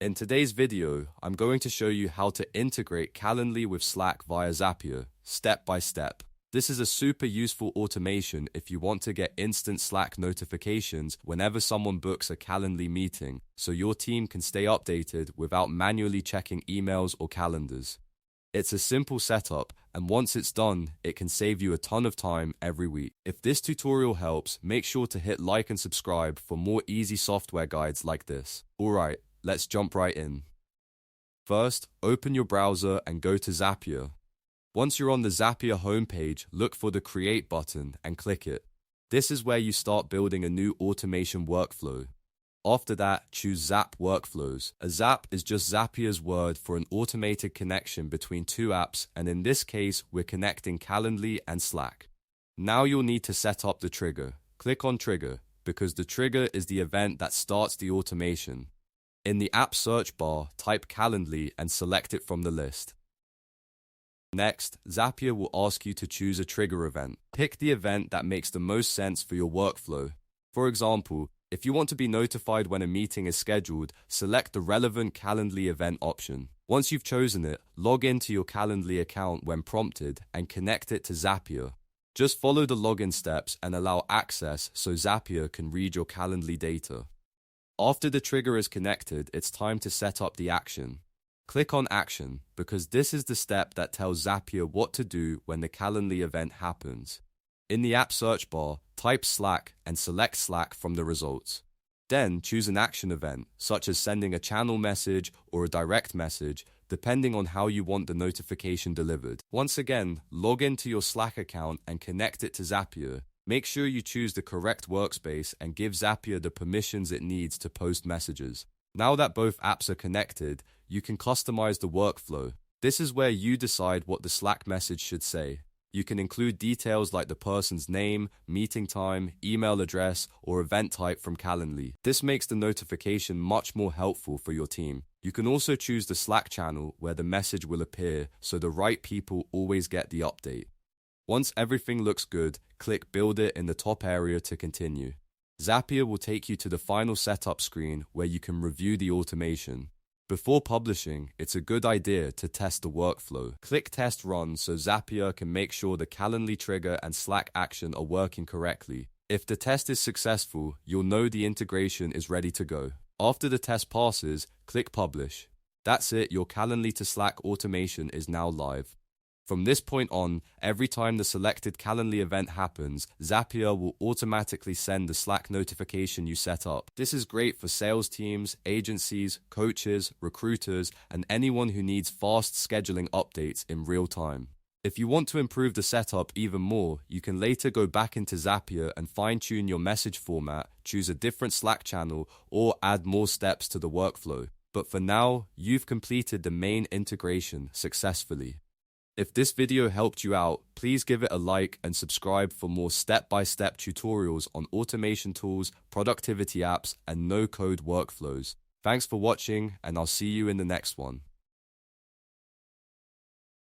In today's video, I'm going to show you how to integrate Calendly with Slack via Zapier, step by step. This is a super useful automation if you want to get instant Slack notifications whenever someone books a Calendly meeting, so your team can stay updated without manually checking emails or calendars. It's a simple setup, and once it's done, it can save you a ton of time every week. If this tutorial helps, make sure to hit like and subscribe for more easy software guides like this. Alright, let's jump right in. First, open your browser and go to Zapier. Once you're on the Zapier homepage, look for the Create button and click it. This is where you start building a new automation workflow. After that, choose Zap Workflows. A Zap is just Zapier's word for an automated connection between two apps, and in this case, we're connecting Calendly and Slack. Now you'll need to set up the trigger. Click on Trigger, because the trigger is the event that starts the automation. In the app search bar, type Calendly and select it from the list. Next, Zapier will ask you to choose a trigger event. Pick the event that makes the most sense for your workflow. For example, if you want to be notified when a meeting is scheduled, select the relevant Calendly event option. Once you've chosen it, log into your Calendly account when prompted and connect it to Zapier. Just follow the login steps and allow access so Zapier can read your Calendly data. After the trigger is connected, it's time to set up the action. Click on Action, because this is the step that tells Zapier what to do when the Calendly event happens. In the app search bar, type Slack and select Slack from the results. Then choose an action event, such as sending a channel message or a direct message, depending on how you want the notification delivered. Once again, log into your Slack account and connect it to Zapier. Make sure you choose the correct workspace and give Zapier the permissions it needs to post messages. Now that both apps are connected, you can customize the workflow. This is where you decide what the Slack message should say. You can include details like the person's name, meeting time, email address, or event type from Calendly. This makes the notification much more helpful for your team. You can also choose the Slack channel where the message will appear so the right people always get the update. Once everything looks good, click Build It in the top area to continue. Zapier will take you to the final setup screen where you can review the automation. Before publishing, it's a good idea to test the workflow. Click Test Run so Zapier can make sure the Calendly trigger and Slack action are working correctly. If the test is successful, you'll know the integration is ready to go. After the test passes, click Publish. That's it, your Calendly to Slack automation is now live. From this point on, every time the selected Calendly event happens, Zapier will automatically send the Slack notification you set up. This is great for sales teams, agencies, coaches, recruiters, and anyone who needs fast scheduling updates in real time. If you want to improve the setup even more, you can later go back into Zapier and fine-tune your message format, choose a different Slack channel, or add more steps to the workflow. But for now, you've completed the main integration successfully. If this video helped you out, please give it a like and subscribe for more step-by-step tutorials on automation tools, productivity apps, and no-code workflows. Thanks for watching, and I'll see you in the next one.